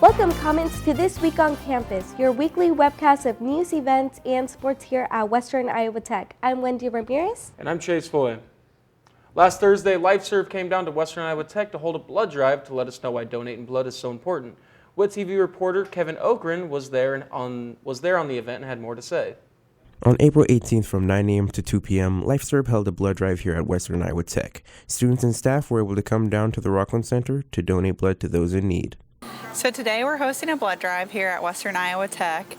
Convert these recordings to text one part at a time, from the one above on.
Welcome, Comments, to This Week on Campus, your weekly webcast of news, events, and sports here at Western Iowa Tech. I'm Wendy Ramirez. And I'm Chase Foix. Last Thursday, LifeServe came down to Western Iowa Tech to hold a blood drive to let us know why donating blood is so important. WIT TV reporter Kevin Okren was there on the event and had more to say. On April 18th from 9 a.m. to 2 p.m., LifeServe held a blood drive here at Western Iowa Tech. Students and staff were able to come down to the Rockland Center to donate blood to those in need. So today we're hosting a blood drive here at Western Iowa Tech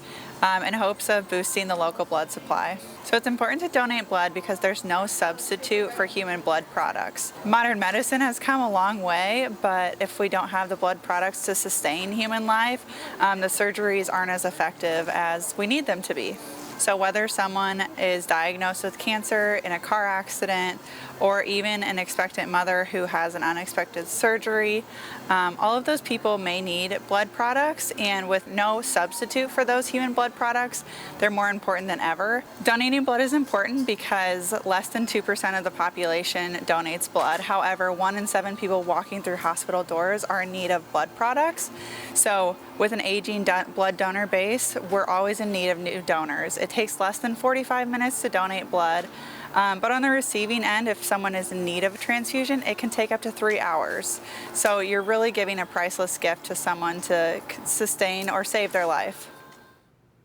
in hopes of boosting the local blood supply. So it's important to donate blood because there's no substitute for human blood products. Modern medicine has come a long way, but if we don't have the blood products to sustain human life, the surgeries aren't as effective as we need them to be. So whether someone is diagnosed with cancer in a car accident or even an expectant mother who has an unexpected surgery, all of those people may need blood products, and with no substitute for those human blood products, they're more important than ever. Donating blood is important because less than 2% of the population donates blood. However, 1 in 7 people walking through hospital doors are in need of blood products. So with an aging blood donor base, we're always in need of new donors. It takes less than 45 minutes to donate blood, but on the receiving end, if someone is in need of a transfusion, it can take up to 3 hours. So you're really giving a priceless gift to someone to sustain or save their life.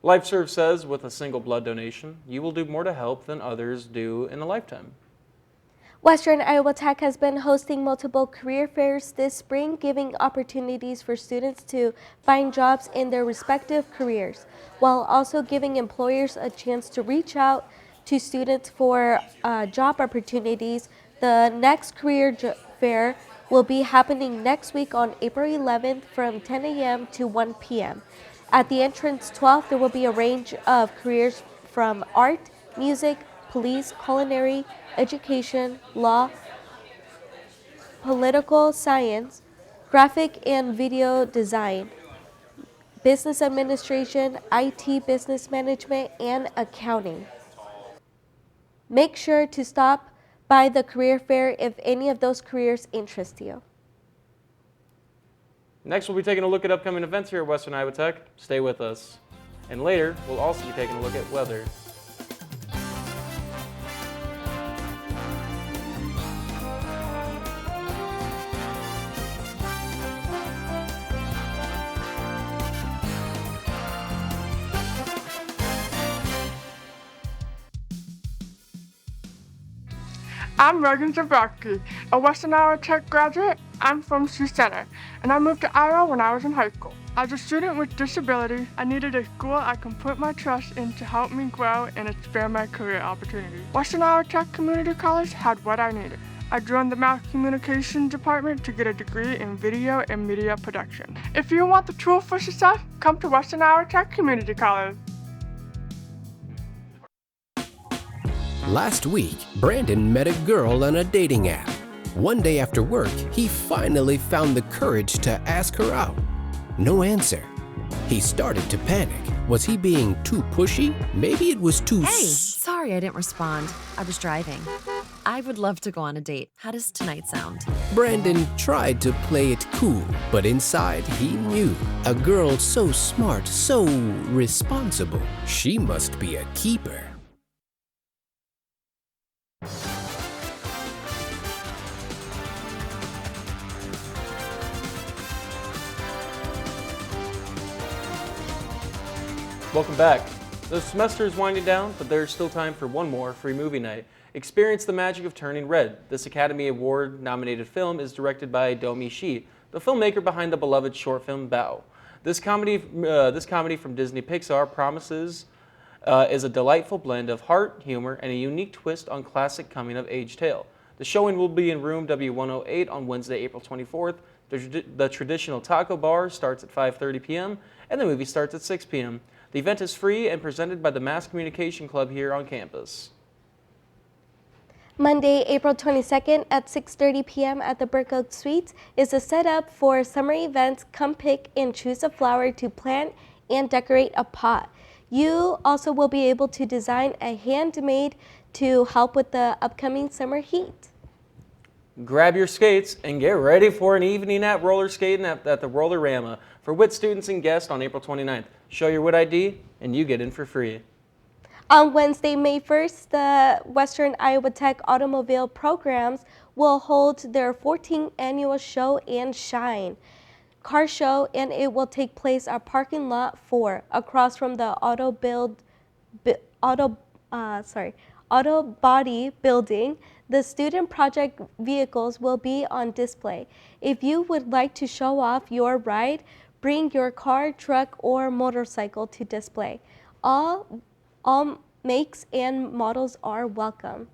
LifeServe says with a single blood donation, you will do more to help than others do in a lifetime. Western Iowa Tech has been hosting multiple career fairs this spring, giving opportunities for students to find jobs in their respective careers, while also giving employers a chance to reach out to students for job opportunities. The next career fair will be happening next week on April 11th from 10 a.m. to 1 p.m. At the entrance 12, there will be a range of careers from art, music, police, culinary, education, law, political science, graphic and video design, business administration, IT, business management, and accounting. Make sure to stop by the career fair if any of those careers interest you. Next, we'll be taking a look at upcoming events here at Western Iowa Tech. Stay with us. And later, we'll also be taking a look at weather. I'm Reagan Zabrowski, a Western Iowa Tech graduate. I'm from Sioux Center, and I moved to Iowa when I was in high school. As a student with disability, I needed a school I can put my trust in to help me grow and expand my career opportunities. Western Iowa Tech Community College had what I needed. I joined the Mass Communication Department to get a degree in video and media production. If you want the tool for success, come to Western Iowa Tech Community College. Last week, Brandon met a girl on a dating app. One day after work, he finally found the courage to ask her out. No answer. He started to panic. Was he being too pushy? Maybe it was too Sorry I didn't respond. I was driving. I would love to go on a date. How does tonight sound? Brandon tried to play it cool, but inside he knew. A girl so smart, so responsible. She must be a keeper. Welcome back. The semester is winding down, but there's still time for one more free movie night. Experience the magic of Turning Red. This Academy Award-nominated film is directed by Domi Shi, the filmmaker behind the beloved short film Bao. This comedy from Disney Pixar promises is a delightful blend of heart, humor, and a unique twist on classic coming-of-age tale. The showing will be in room W108 on Wednesday, April 24th. The traditional taco bar starts at 5:30 p.m., and the movie starts at 6 p.m. The event is free and presented by the Mass Communication Club here on campus. Monday, April 22nd at 6:30 p.m. at the Burkoak Suites is a setup for summer events. Come pick and choose a flower to plant and decorate a pot. You also will be able to design a handmade to help with the upcoming summer heat. Grab your skates and get ready for an evening at roller skating at the Rollerama for WIT students and guests on April 29th. Show your WIT ID and you get in for free. On Wednesday, May 1st, the Western Iowa Tech Automobile Programs will hold their 14th annual Show and Shine car show, and it will take place at Parking Lot 4 across from the auto body building. The student project vehicles will be on display. If you would like to show off your ride, bring your car, truck, or motorcycle to display. All makes and models are welcome.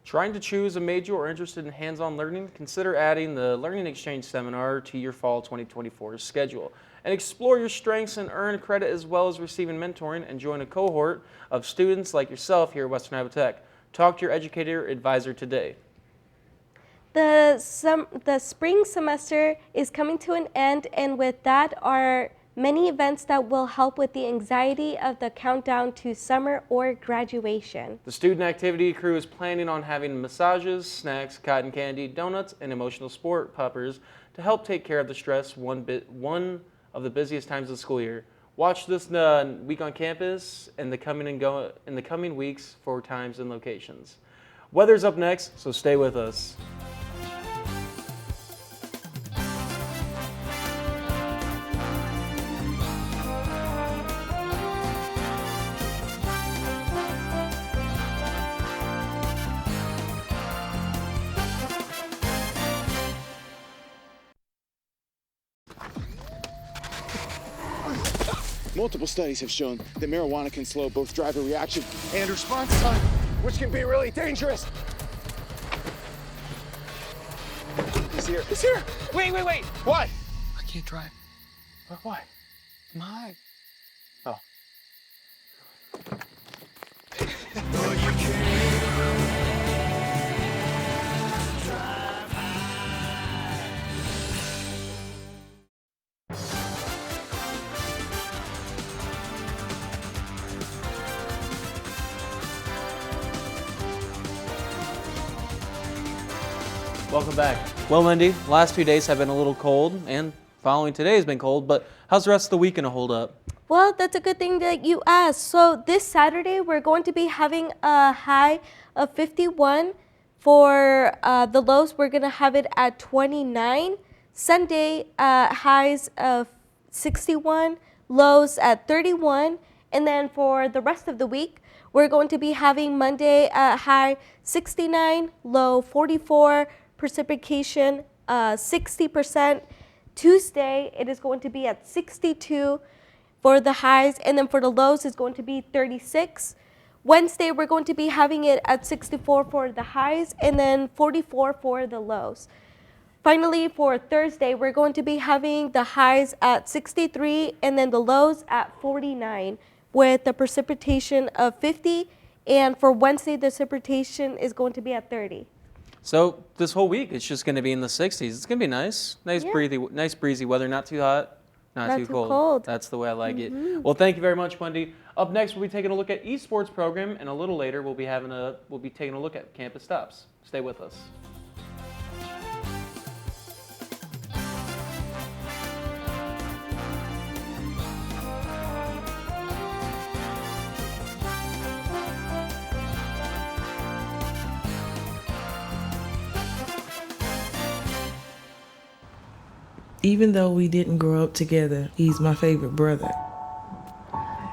Trying to choose a major or interested in hands-on learning? Consider adding the Learning Exchange Seminar to your fall 2024 schedule and explore your strengths and earn credit as well as receiving mentoring and join a cohort of students like yourself here at Western Iowa Tech. Talk to your educator advisor today. The spring semester is coming to an end, and with that are many events that will help with the anxiety of the countdown to summer or graduation. The student activity crew is planning on having massages, snacks, cotton candy, donuts, and emotional sport poppers to help take care of the stress one of the busiest times of the school year. Watch this week on campus in the coming weeks for times and locations. Weather's up next, so stay with us. Multiple studies have shown that marijuana can slow both driver reaction and response time, which can be really dangerous. He's here. He's here. Wait. What? I can't drive. Why? My. Oh. Welcome back. Well, Wendy, last 2 days have been a little cold, and following today has been cold, but how's the rest of the week going to hold up? Well, that's a good thing that you asked. So this Saturday, we're going to be having a high of 51. For the lows, we're going to have it at 29. Sunday, highs of 61, lows at 31. And then for the rest of the week, we're going to be having Monday high 69, low 44, precipitation 60%. Tuesday, it is going to be at 62 for the highs, and then for the lows is going to be 36. Wednesday, we're going to be having it at 64 for the highs, and then 44 for the lows. Finally, for Thursday, we're going to be having the highs at 63 and then the lows at 49 with the precipitation of 50. And for Wednesday, the precipitation is going to be at 30. So this whole week, it's just going to be in the 60s. It's going to be nice. Nice breezy weather, not too hot. Not too cold. That's the way I like it. Well, thank you very much, Wendy. Up next, we'll be taking a look at esports program, and a little later, we'll be taking a look at campus stops. Stay with us. Even though we didn't grow up together, he's my favorite brother.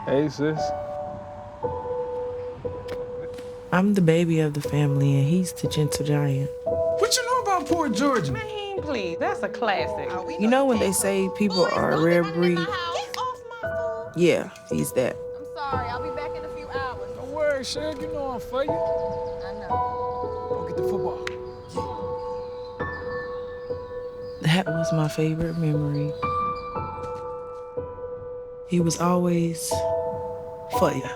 Hey, sis. I'm the baby of the family, and he's the gentle giant. What you know about Port Georgia? Man, please, that's a classic. You know when they say people are a rare breed? Yeah, he's that. I'm sorry, I'll be back in a few hours. Don't worry, Shug, you know I'm for you. I know. Go get the football. That was my favorite memory. He was always for ya.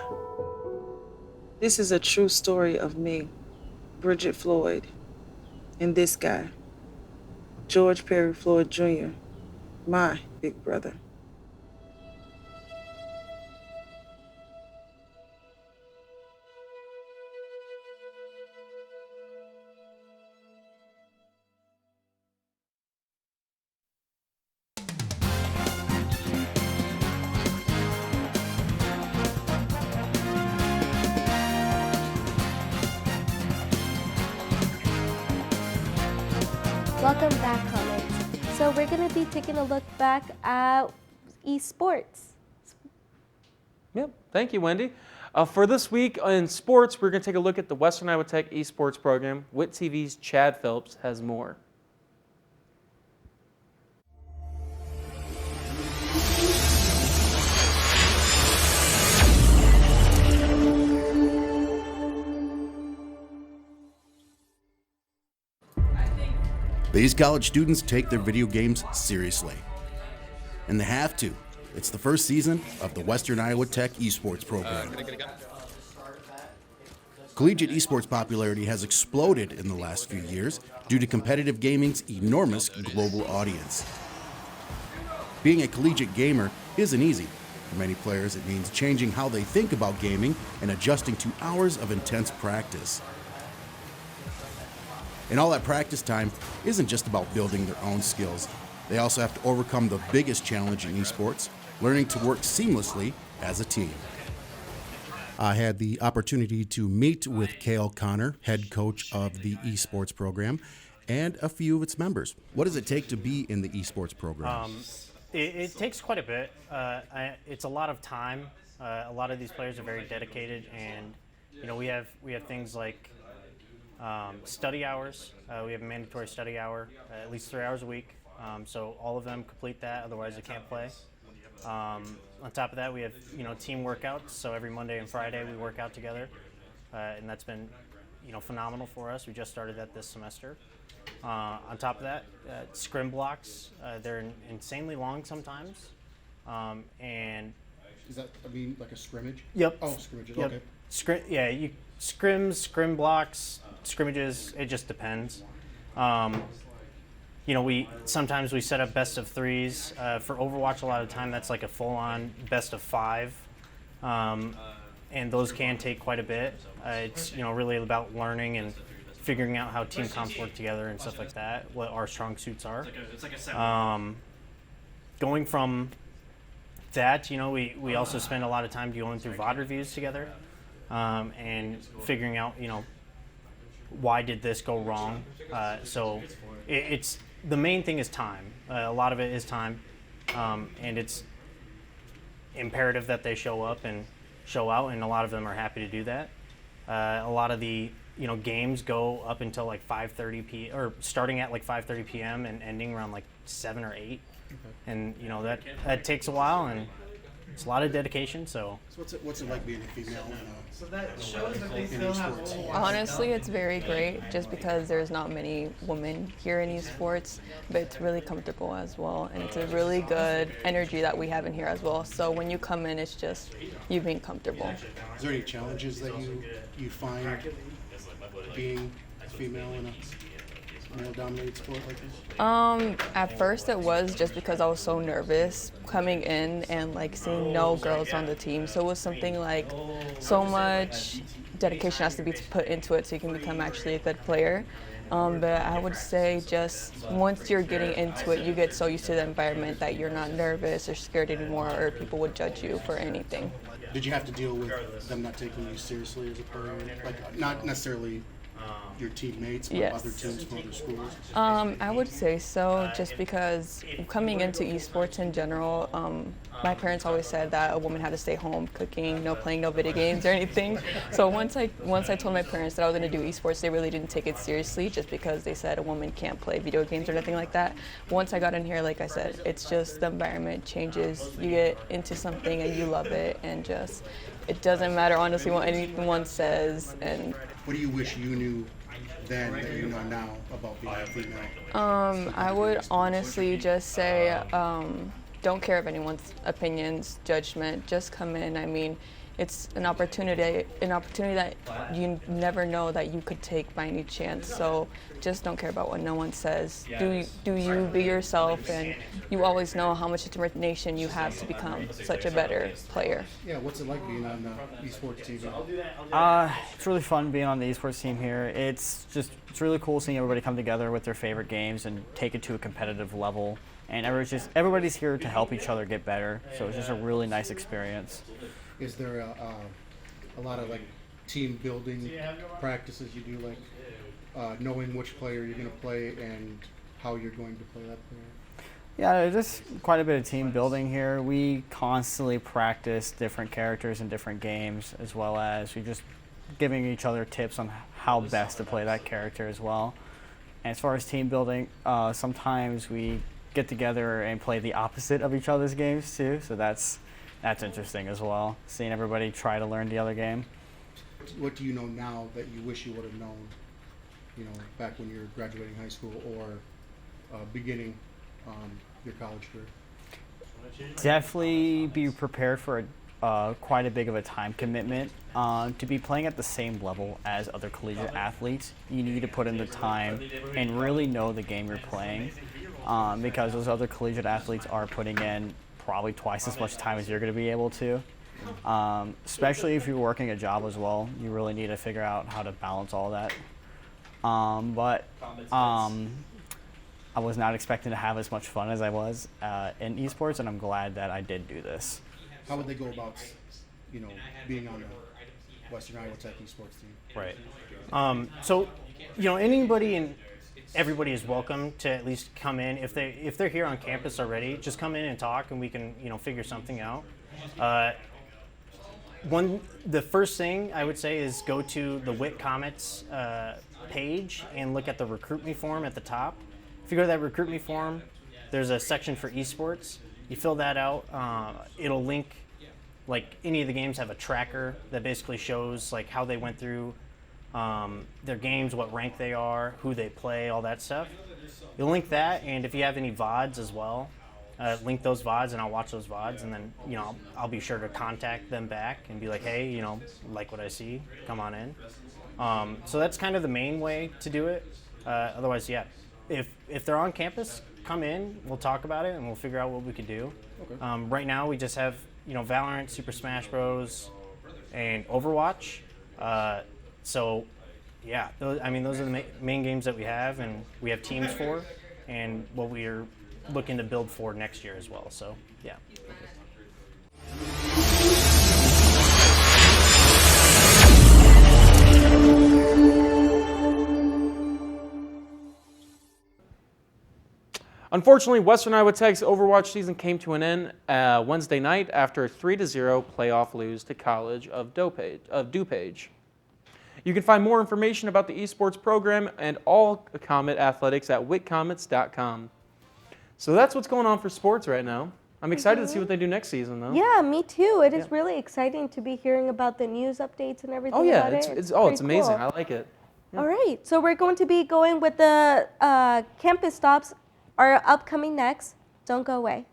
This is a true story of me, Bridget Floyd, and this guy, George Perry Floyd Jr., my big brother. Welcome back, Comments. So we're going to be taking a look back at esports. Yep, thank you, Wendy. For this week in sports, we're going to take a look at the Western Iowa Tech esports program. WIT TV's Chad Phelps has more. These college students take their video games seriously. And they have to. It's the first season of the Western Iowa Tech esports program. Collegiate esports popularity has exploded in the last few years due to competitive gaming's enormous global audience. Being a collegiate gamer isn't easy. For many players, it means changing how they think about gaming and adjusting to hours of intense practice. And all that practice time isn't just about building their own skills. They also have to overcome the biggest challenge in esports, learning to work seamlessly as a team. I had the opportunity to meet with Cale Connor, head coach of the esports program, and a few of its members. What does it take to be in the esports program? It takes quite a bit. It's a lot of time. A lot of these players are very dedicated, and we have things like study hours. We have a mandatory study hour, at least 3 hours a week. So all of them complete that, otherwise they can't play. On top of that, we have team workouts. So every Monday and Friday we work out together, and that's been phenomenal for us. We just started that this semester. On top of that, scrim blocks. They're insanely long sometimes, and Is that, like a scrimmage? Yep. Oh, scrimmages, Yep. okay. Scrim blocks, scrimmages. It just depends. We sometimes we set up best of threes. For Overwatch, a lot of the time that's like a full-on best of 5, and those can take quite a bit. It's really about learning and figuring out how team comps work together and stuff like that. What our strong suits are. Going from that, we also spend a lot of time going through VOD reviews together, and figuring out why did this go wrong. So it's the main thing is time. A lot of it is time, and it's imperative that they show up and show out, and a lot of them are happy to do that. A lot of the games go up until like 5:30 p.m. or starting at like 5:30 p.m. and ending around like 7 or 8, and that takes a while, and it's a lot of dedication. So what's it like being a female in esports? Honestly, it's very great just because there's not many women here in esports, but it's really comfortable as well, and it's a really good energy that we have in here as well. So when you come in, it's just you being comfortable. Is there any challenges that you find being a female in a male-dominated sport like this? At first it was just because I was so nervous coming in and like seeing no girls on the team. So it was something like so much dedication has to be put into it so you can become actually a good player. But I would say just once you're getting into it, you get so used to the environment that you're not nervous or scared anymore, or people would judge you for anything. Did you have to deal with them not taking you seriously as a player? Like, not necessarily your teammates, but other teams from other schools? I would say so, just because coming into esports in general, my parents always said that a woman had to stay home cooking, no playing no video games or anything. So once I told my parents that I was going to do esports, they really didn't take it seriously, just because they said a woman can't play video games or nothing like that. Once I got in here, like I said, it's just the environment changes. You get into something and you love it, and just it doesn't matter honestly what anyone says. And what do you wish you knew then that you know now about being a female? I would honestly just say, don't care of anyone's opinions, judgment. Just come in. I mean, it's an opportunity that you never know that you could take by any chance. So just don't care about what no one says. Do you, be yourself, and you always know how much determination you have to become such a better player. Yeah, what's it like being on the esports team? It's really fun being on the esports team here. It's really cool seeing everybody come together with their favorite games and take it to a competitive level. And everybody's here to help each other get better. So it's just a really nice experience. Is there a lot of like team building practices you do, like knowing which player you're going to play and how you're going to play that player? Yeah, there's quite a bit of team building here. We constantly practice different characters in different games, as well as we just giving each other tips on how best to play that character as well. And as far as team building, sometimes we get together and play the opposite of each other's games too. So that's interesting as well, seeing everybody try to learn the other game. What do you know now that you wish you would have known, back when you were graduating high school or beginning your college career? Definitely be prepared for quite a big of a time commitment. To be playing at the same level as other collegiate athletes, you need to put in the time and really know the game you're playing, because those other collegiate athletes are putting in probably twice as much time as you're going to be able to. Especially if you're working a job as well, you really need to figure out how to balance all that. I was not expecting to have as much fun as I was in esports, and I'm glad that I did do this. How would they go about, being on the Western Iowa Tech esports team? Right. So, anybody and everybody is welcome to at least come in. If they're here on campus already, just come in and talk, and we can figure something out. The first thing I would say is go to the WIT Comets page and look at the Recruit Me form at the top. If you go to that Recruit Me form, there's a section for esports. You fill that out. It'll link, like any of the games have a tracker that basically shows like how they went through their games, what rank they are, who they play, all that stuff. You'll link that, and if you have any VODs as well, link those VODs, and I'll watch those VODs, and then I'll be sure to contact them back and be like, hey, like what I see, come on in. So that's kind of the main way to do it. Otherwise, yeah, if they're on campus, come in, we'll talk about it, and we'll figure out what we could do. Okay. Right now, we just have Valorant, Super Smash Bros, and Overwatch. So yeah, those are the main games that we have, and we have teams for, and what we are looking to build for next year as well. So yeah. Unfortunately, Western Iowa Tech's Overwatch season came to an end Wednesday night after a 3-0 playoff lose to College of DuPage. You can find more information about the esports program and all Comet athletics at witcomets.com. So that's what's going on for sports right now. I'm excited to see what they do next season, though. Yeah, me too. It is really exciting to be hearing about the news updates and everything. Oh yeah, about it's pretty amazing. cool. I like it. Yeah. All right, so we're going to be going with the campus stops are upcoming next. Don't go away.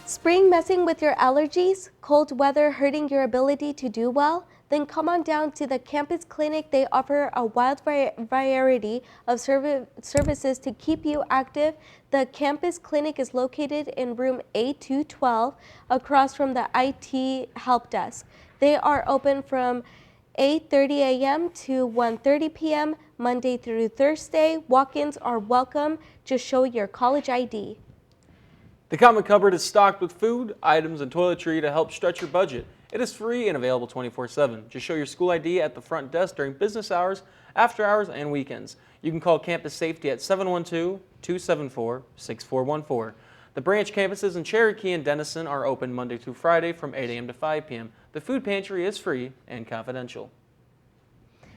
Spring messing with your allergies? Cold weather hurting your ability to do well? Then come on down to the campus clinic. They offer a wide variety of services to keep you active. The campus clinic is located in room A212 across from the IT help desk. They are open from 8:30 a.m. to 1:30 p.m. Monday through Thursday. Walk-ins are welcome. Just show your college ID. The Comet Cupboard is stocked with food, items, and toiletry to help stretch your budget. It is free and available 24/7. Just show your school ID at the front desk during business hours, after hours, and weekends. You can call Campus Safety at 712-274-6414. The branch campuses in Cherokee and Denison are open Monday through Friday from 8 a.m. to 5 p.m. The food pantry is free and confidential.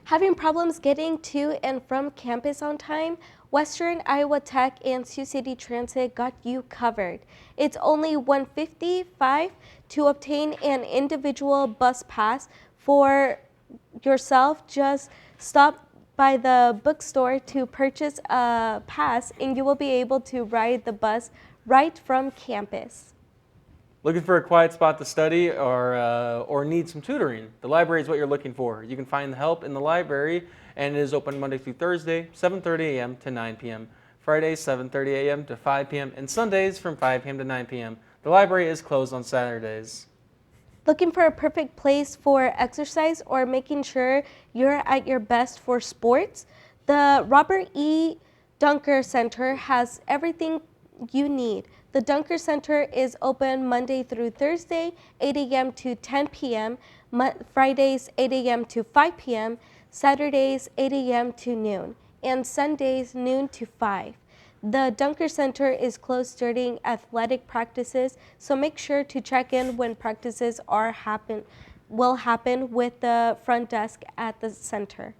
Having problems getting to and from campus on time? Western Iowa Tech and Sioux City Transit got you covered. It's only $155 to obtain an individual bus pass for yourself. Just stop by the bookstore to purchase a pass and you will be able to ride the bus right from campus. Looking for a quiet spot to study or need some tutoring? The library is what you're looking for. You can find the help in the library, and it is open Monday through Thursday, 7:30 a.m. to 9 p.m., Fridays 7:30 a.m. to 5 p.m., and Sundays from 5 p.m. to 9 p.m. The library is closed on Saturdays. Looking for a perfect place for exercise or making sure you're at your best for sports? The Robert E. Dunker Center has everything you need. The Dunker Center is open Monday through Thursday, 8 a.m. to 10 p.m., Fridays 8 a.m. to 5 p.m., Saturdays 8 a.m. to noon, and Sundays noon to 5. The Dunker Center is closed during athletic practices, so make sure to check in when practices will happen with the front desk at the center.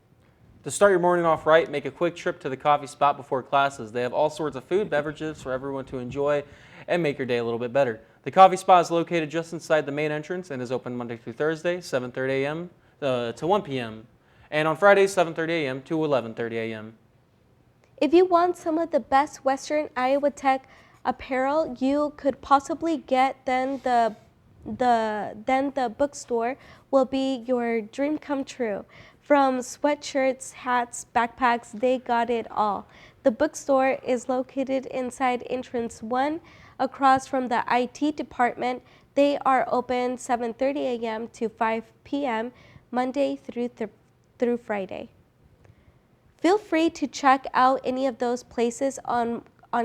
To start your morning off right, make a quick trip to the coffee spot before classes. They have all sorts of food, beverages for everyone to enjoy and make your day a little bit better. The coffee spot is located just inside the main entrance and is open Monday through Thursday, 7:30 a.m. To 1 p.m. and on Fridays, 7:30 a.m. to 11:30 a.m. If you want some of the best Western Iowa Tech apparel you could possibly get, then the bookstore will be your dream come true. From sweatshirts, hats, backpacks, they got it all. The bookstore is located inside entrance 1 across from the IT department. They are open 7:30 a.m. to 5 p.m. Monday through Friday. Feel free to check out any of those places on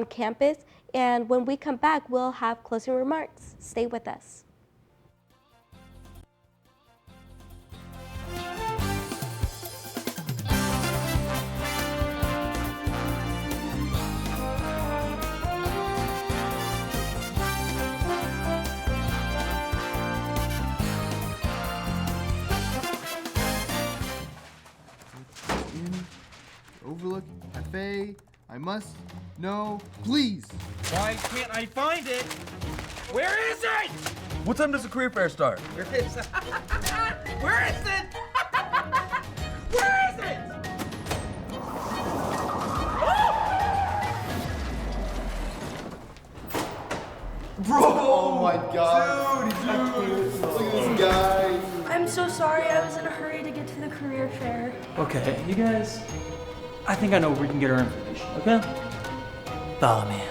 campus, and when we come back, we'll have closing remarks. Stay with us. Overlook Cafe. I must know, please. Why can't I find it? Where is it? What time does the career fair start? Where is it? Where is it? Where is it? Bro! Oh my god. Dude, look at this guy. I'm so sorry, I was in a hurry to get to the career fair. Okay, you guys, I think I know where we can get our information, okay? Follow me.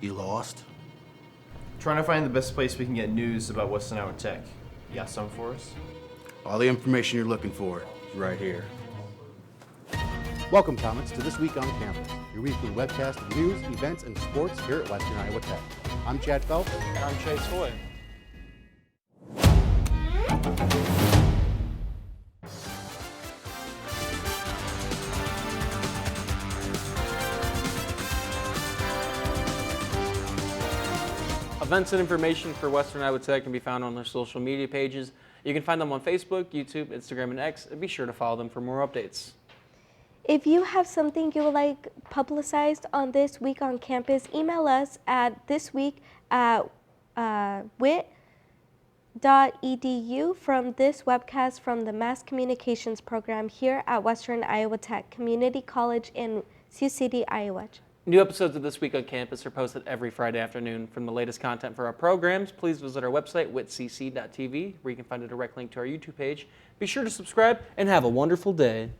You lost? Trying to find the best place we can get news about Western Iowa Tech. You got some for us? All the information you're looking for is right here. Welcome, Comets, to This Week on Campus, your weekly webcast of news, events, and sports here at Western Iowa Tech. I'm Chad Phelps. And I'm Chase Foix. Events and information for Western Iowa Tech can be found on their social media pages. You can find them on Facebook, YouTube, Instagram, and X, and be sure to follow them for more updates. If you have something you would like publicized on This Week on Campus, email us at thisweek@wit.edu from this webcast from the Mass Communications program here at Western Iowa Tech Community College in Sioux City, Iowa. New episodes of This Week on Campus are posted every Friday afternoon. From the latest content for our programs, please visit our website, witcc.tv, where you can find a direct link to our YouTube page. Be sure to subscribe and have a wonderful day.